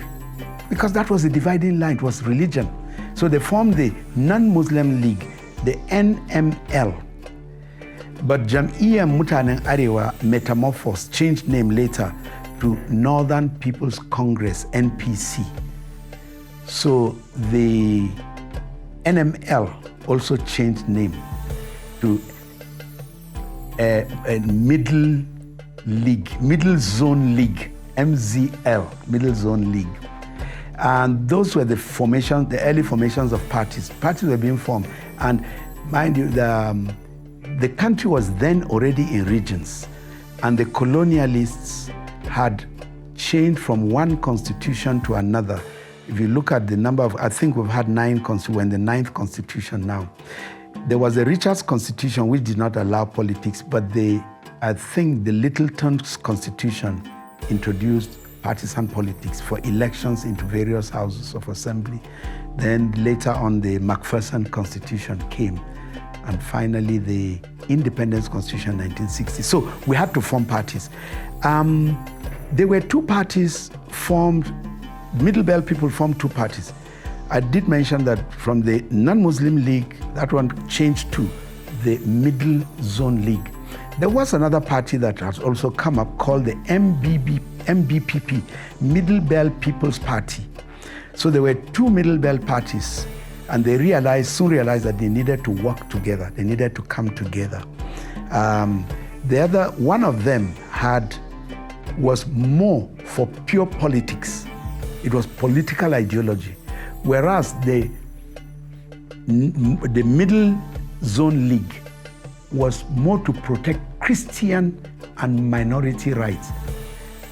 because that was the dividing line, it was religion. So they formed the Non-Muslim League, the NML. But Jam'iyyar Mutanen Arewa metamorphosed, changed name later to Northern People's Congress, NPC. So the NML also changed name to a Middle Zone League, MZL, Middle Zone League. And those were the formations, the early formations of parties. Parties were being formed. And mind you, the country was then already in regions. And the colonialists had changed from one constitution to another. If you look at the number of, I think we've had 9 constitutions, we're in the 9th constitution now. There was a Richards Constitution which did not allow politics, but I think the Littleton's Constitution introduced partisan politics for elections into various houses of assembly. Then later on, the Macpherson Constitution came, and finally the Independence Constitution 1960. So we had to form parties. There were 2 parties formed. Middle Belt people formed 2 parties. I did mention that from the Non-Muslim League, that one changed to the Middle Zone League. There was another party that has also come up called the MBPP, Middle Belt People's Party. So there were 2 Middle Belt parties, and they soon realized that they needed to work together. They needed to come together. One of them was more for pure politics. It was political ideology, whereas the Middle Zone League was more to protect Christian and minority rights.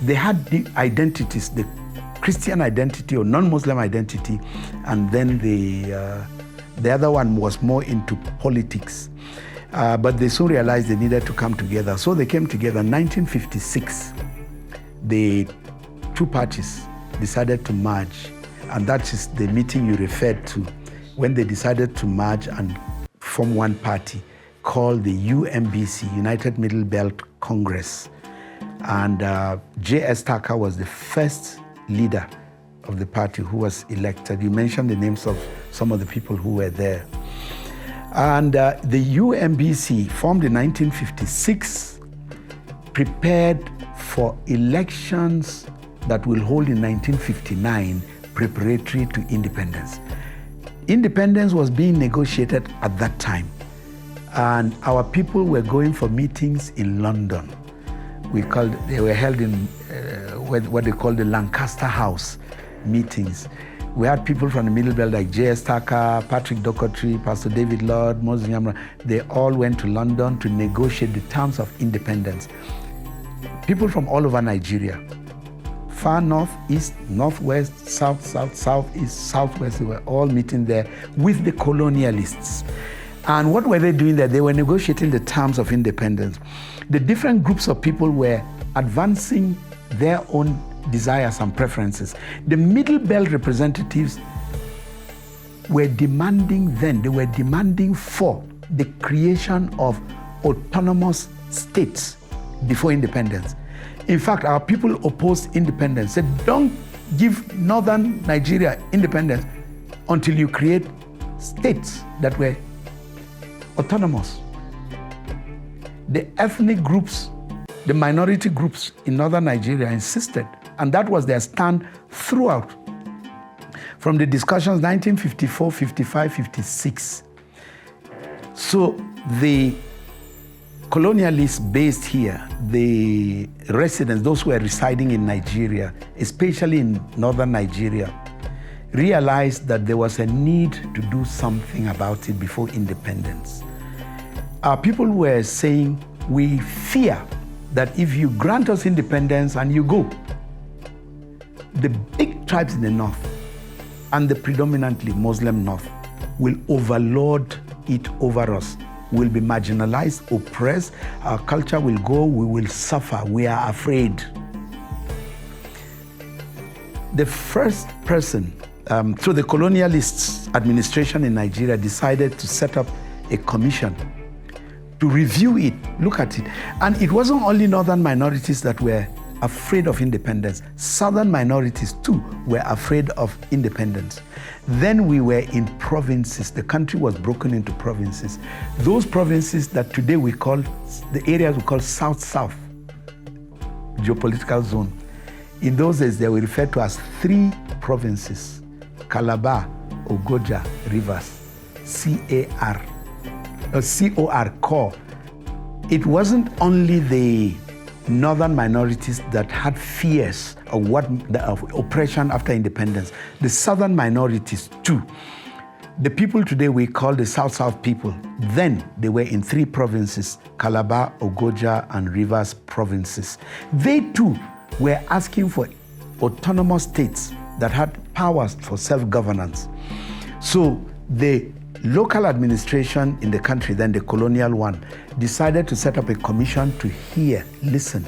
They had the identities, the Christian identity or non-Muslim identity, and then the other one was more into politics. But they soon realized they needed to come together. So they came together in 1956. The 2 parties decided to merge, and that is the meeting you referred to, when they decided to merge and form one party called the UMBC, United Middle Belt Congress. And J.S. Tucker was the first leader of the party who was elected. You mentioned the names of some of the people who were there. And the UMBC, formed in 1956, prepared for elections that will hold in 1959, preparatory to independence. Independence was being negotiated at that time, and our people were going for meetings in London. They were held in what they call the Lancaster House meetings. We had people from the Middle Belt like J.S. Tucker, Patrick Doherty, Pastor David Lord, Moses Nyamara. They all went to London to negotiate the terms of independence. People from all over Nigeria, far north, east, northwest, south, southeast, southwest, they were all meeting there with the colonialists. And what were they doing there? They were negotiating the terms of independence. The different groups of people were advancing their own desires and preferences. The Middle Belt representatives were demanding for the creation of autonomous states before independence. In fact, our people opposed independence, said, don't give northern Nigeria independence until you create states that were autonomous. The ethnic groups, the minority groups in northern Nigeria insisted, and that was their stand throughout. From the discussions 1954, 55, 56. So the colonialists based here, the residents, those who were residing in Nigeria, especially in northern Nigeria, realized that there was a need to do something about it before independence. Our people were saying, we fear that if you grant us independence and you go, the big tribes in the north and the predominantly Muslim north will overlord it over us. We'll be marginalized, oppressed, our culture will go, we will suffer, we are afraid. The first person, so the colonialists administration in Nigeria decided to set up a commission to review it, look at it. And it wasn't only northern minorities that were afraid of independence. Southern minorities too were afraid of independence. Then we were in provinces. The country was broken into provinces. Those provinces that today we call, the areas we call South-South, geopolitical zone. In those days, they were referred to as 3 provinces: Calabar, Ogoja, Rivers, COR. It wasn't only the northern minorities that had fears of oppression after independence. The southern minorities too. The people today we call the South-South people, then they were in 3 provinces: Calabar, Ogoja, and Rivers provinces. They too were asking for autonomous states that had powers for self-governance. So the local administration in the country, then the colonial one, decided to set up a commission to listen.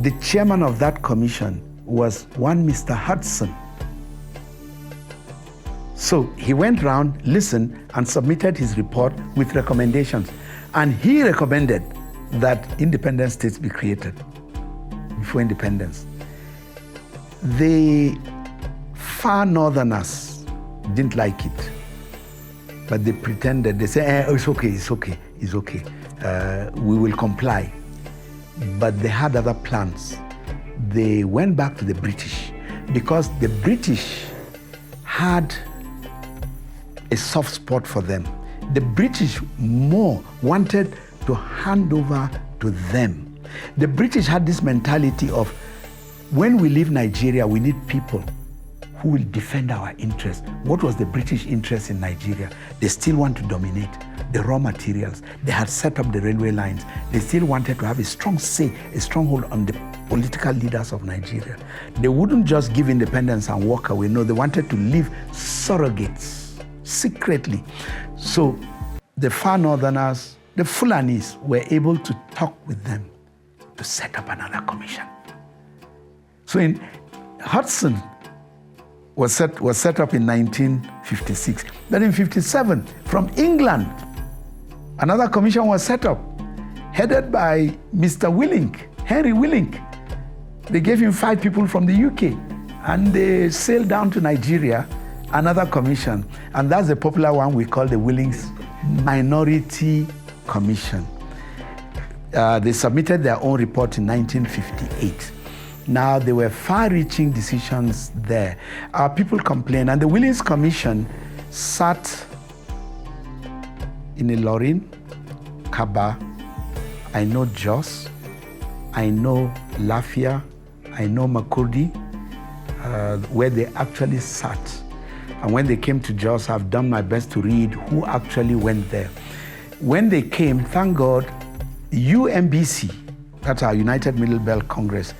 The chairman of that commission was one Mr. Hudson. So he went around, listened, and submitted his report with recommendations. And he recommended that independent states be created before independence. The far northerners didn't like it, but they pretended. They said, it's okay. We will comply. But they had other plans. They went back to the British because the British had a soft spot for them. The British more wanted to hand over to them. The British had this mentality of, when we leave Nigeria, we need people who will defend our interests. What was the British interest in Nigeria? They still want to dominate the raw materials. They had set up the railway lines. They still wanted to have a strong say, a stronghold on the political leaders of Nigeria. They wouldn't just give independence and walk away. No, they wanted to leave surrogates secretly. So the far northerners, the Fulanis, were able to talk with them to set up another commission. So in Hudson was set up in 1956. Then in 1957, from England, another commission was set up, headed by Mr. Willink, Henry Willink. They gave him 5 people from the UK, and they sailed down to Nigeria, another commission, and that's the popular one we call the Willink's Minority Commission. They submitted their own report in 1958. Now, there were far-reaching decisions there. Our people complained, and the Williams Commission sat in Ilorin, Kaba, I know Jos, I know Lafia, I know Makurdi, where they actually sat. And when they came to Jos, I've done my best to read who actually went there. When they came, thank God, UMBC, that's our United Middle Belt Congress,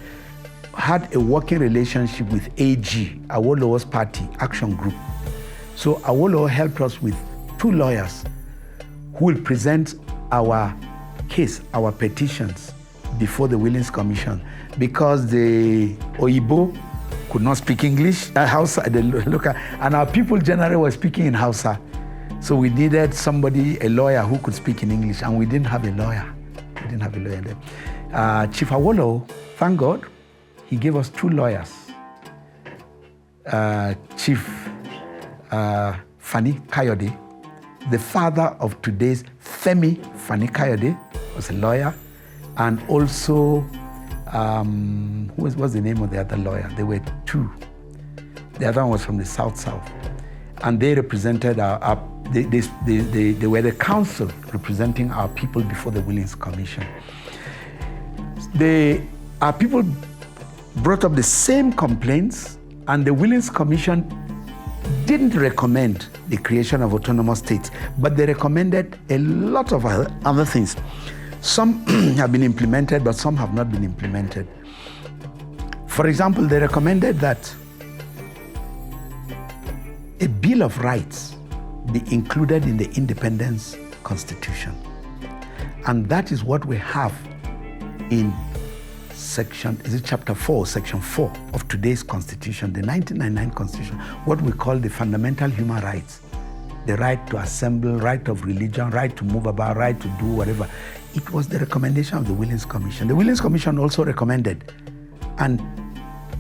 had a working relationship with AG, Awolowo's party, Action Group. So Awolowo helped us with 2 lawyers who will present our case, our petitions, before the Williams Commission, because the Oyibo could not speak English, Hausa, and our people generally were speaking in Hausa. So we needed somebody, a lawyer who could speak in English, and we didn't have a lawyer. Chief Awolowo, thank God, he gave us 2 lawyers. Chief Fani Kayode, the father of today's Femi Fani Kayode, was a lawyer, and also, what's the name of the other lawyer? There were 2. The other one was from the South-South. And they represented they were the council representing our people before the Williams Commission. Our people brought up the same complaints, and the Williams Commission didn't recommend the creation of autonomous states, but they recommended a lot of other things. Some have been implemented, but some have not been implemented. For example, they recommended that a Bill of Rights be included in the Independence Constitution. And that is what we have in chapter 4, section 4 of today's Constitution, the 1999 Constitution, what we call the fundamental human rights. The right to assemble, right of religion, right to move about, right to do whatever. It was the recommendation of the Williams Commission. The Williams Commission also recommended an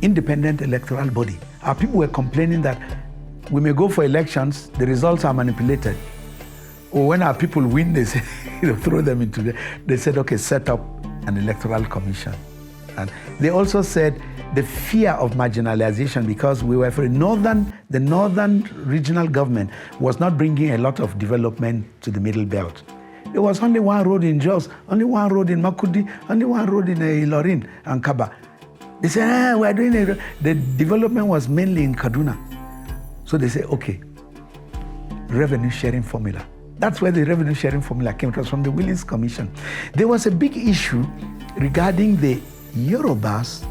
independent electoral body. Our people were complaining that we may go for elections, the results are manipulated. Or when our people win, they say, throw them into they said, okay, set up an electoral commission. And they also said the fear of marginalization, because we were afraid the northern regional government was not bringing a lot of development to the Middle Belt. There was only one road in Jos, only one road in Makudi, only one road in Ilorin and Kaba. They said, we're doing it. The development was mainly in Kaduna. So they said, okay, revenue sharing formula. That's where the revenue sharing formula came. It was from the Williams Commission. There was a big issue regarding the Yorubas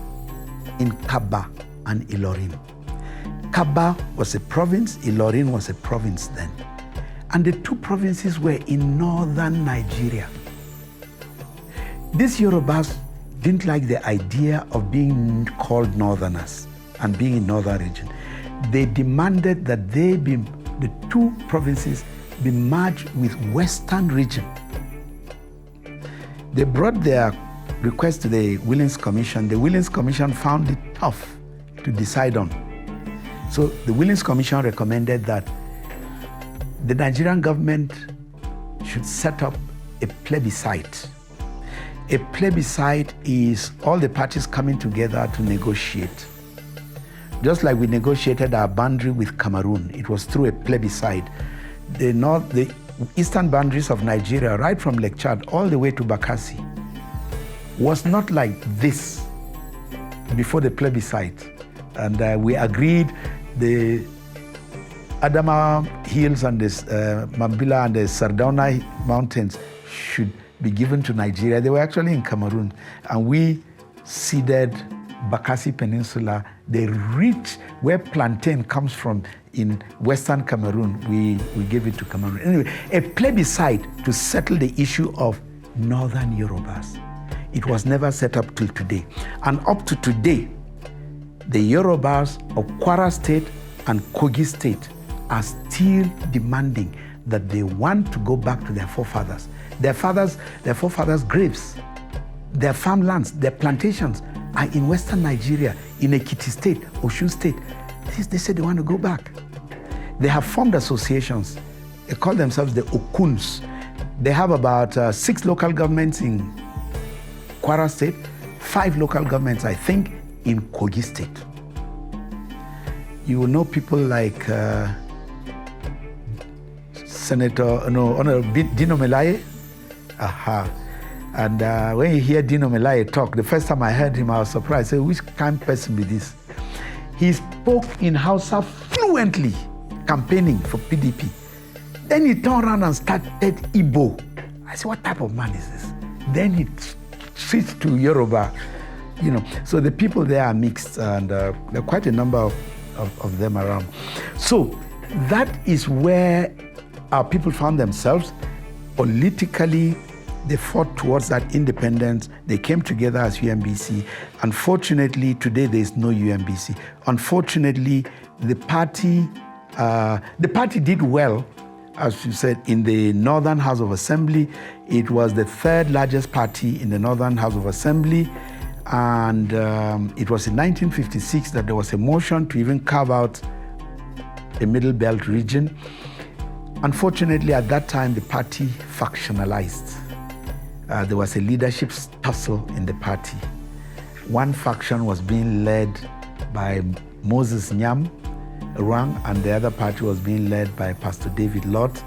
in Kaba and Ilorin. Kaba was a province, Ilorin was a province then. And the two provinces were in northern Nigeria. These Yorubas didn't like the idea of being called northerners and being in northern region. They demanded that the two provinces be merged with western region. They brought their request to the Williams Commission. The Williams Commission found it tough to decide on. So the Williams Commission recommended that the Nigerian government should set up a plebiscite. A plebiscite is all the parties coming together to negotiate. Just like we negotiated our boundary with Cameroon, it was through a plebiscite. The eastern boundaries of Nigeria, right from Lake Chad all the way to Bakassi, was not like this before the plebiscite. And we agreed the Adama Hills and the Mambila and the Sardauna Mountains should be given to Nigeria. They were actually in Cameroon. And we ceded Bakassi Peninsula, the rich, where plantain comes from in western Cameroon, we gave it to Cameroon. Anyway, a plebiscite to settle the issue of northern Yorubas. It was never set up till today. And up to today, the Yorubas of Kwara State and Kogi State are still demanding that they want to go back to their forefathers. Their forefathers' graves, their farmlands, their plantations are in western Nigeria, in Ekiti State, Osun State. They said they want to go back. They have formed associations. They call themselves the Okuns. They have about 6 local governments in Kwara State, 5 local governments, I think, in Kogi State. You will know people like Honorable Dino Melaye. And when you hear Dino Melaye talk, the first time I heard him, I was surprised. I said, which kind of person be this? He spoke in Hausa fluently, campaigning for PDP. Then he turned around and started Igbo. I said, what type of man is this? Then he switched to Yoruba. So the people there are mixed, and there are quite a number of them around. So that is where our people found themselves. Politically, they fought towards that independence. They came together as UMBC. Unfortunately, today there is no UMBC. Unfortunately, the party did well, as you said, in the Northern House of Assembly. It was the 3rd largest party in the Northern House of Assembly. And it was in 1956 that there was a motion to even carve out a Middle Belt region. Unfortunately, at that time, the party factionalized. There was a leadership tussle in the party. One faction was being led by Moses Nyam Rang, and the other party was being led by Pastor David Lott.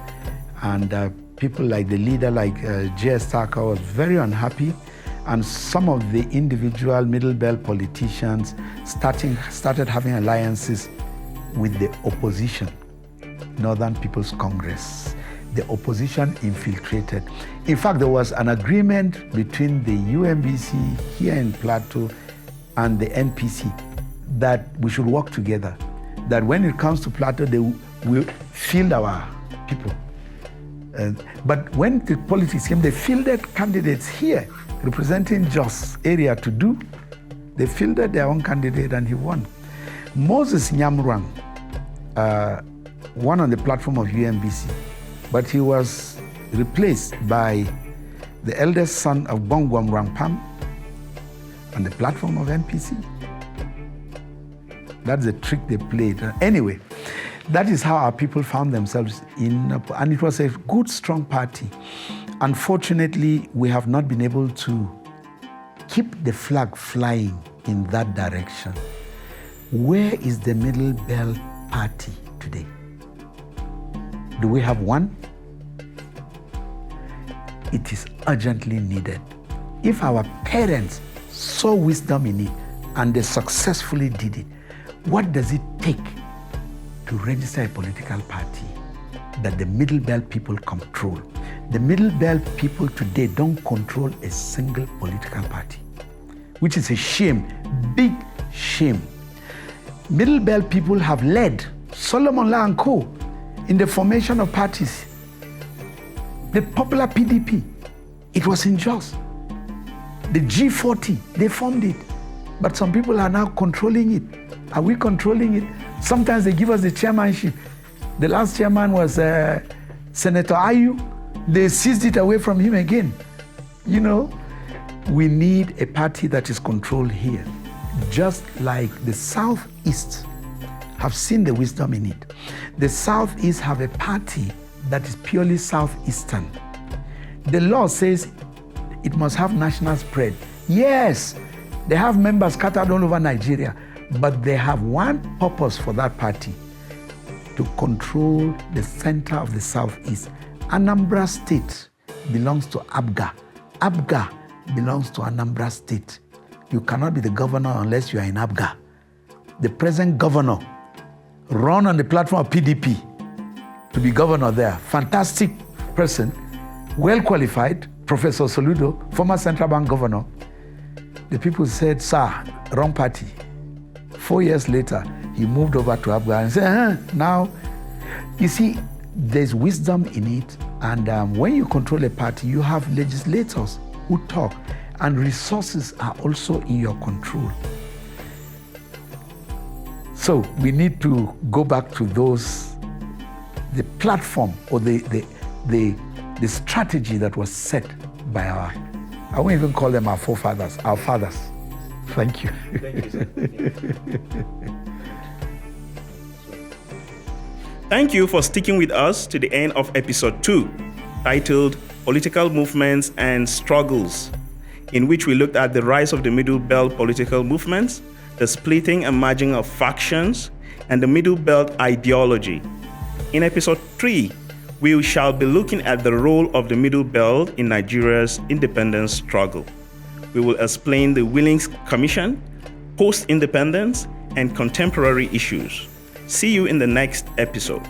And people like the leader, like J.S. Tucker, was very unhappy. And some of the individual Middle Belt politicians started having alliances with the opposition, Northern People's Congress. The opposition infiltrated. In fact, there was an agreement between the UMBC here in Plateau and the NPC that we should work together, that when it comes to Plateau, they will field our people. But when the politics came, they fielded candidates here representing Jos area to do. They fielded their own candidate and he won. Moses Nyamrang won on the platform of UMBC, but he was replaced by the eldest son of Bongwam Rampam, on the platform of NPC. That's the trick they played. Anyway, that is how our people found themselves in, and it was a good, strong party. Unfortunately, we have not been able to keep the flag flying in that direction. Where is the Middle Belt Party today? Do we have one? It is urgently needed. If our parents saw wisdom in it and they successfully did it, what does it take to register a political party that the Middle Belt people control? The Middle Belt people today don't control a single political party, which is a shame, big shame. Middle Belt people have led Solomon La and Co. in the formation of parties. The popular PDP, it was in Jos. The G40, they formed it. But some people are now controlling it. Are we controlling it? Sometimes they give us the chairmanship. The last chairman was Senator Ayu. They seized it away from him again. You know, we need a party that is controlled here. Just like the Southeast have seen the wisdom in it. The Southeast have a party that is purely Southeastern. The law says it must have national spread. Yes, they have members scattered all over Nigeria, but they have one purpose for that party: to control the center of the Southeast. Anambra State belongs to ABGA. ABGA belongs to Anambra State. You cannot be the governor unless you are in ABGA. The present governor run on the platform of PDP to be governor there. Fantastic person, well qualified, Professor Soludo, former central bank governor. The people said, sir, wrong party. 4 years later, he moved over to ABGA and said, now, you see, there's wisdom in it. And when you control a party, you have legislators who talk, and resources are also in your control. So we need to go back to the platform or the strategy that was set by I won't even call them our forefathers, our fathers. Thank you. Thank you, sir. Thank you for sticking with us to the end of episode 2, titled Political Movements and Struggles, in which we looked at the rise of the Middle Belt political movements, the splitting and merging of factions, and the Middle Belt ideology. In episode 3, we shall be looking at the role of the Middle Belt in Nigeria's independence struggle. We will explain the Willings Commission, post-independence, and contemporary issues. See you in the next episode.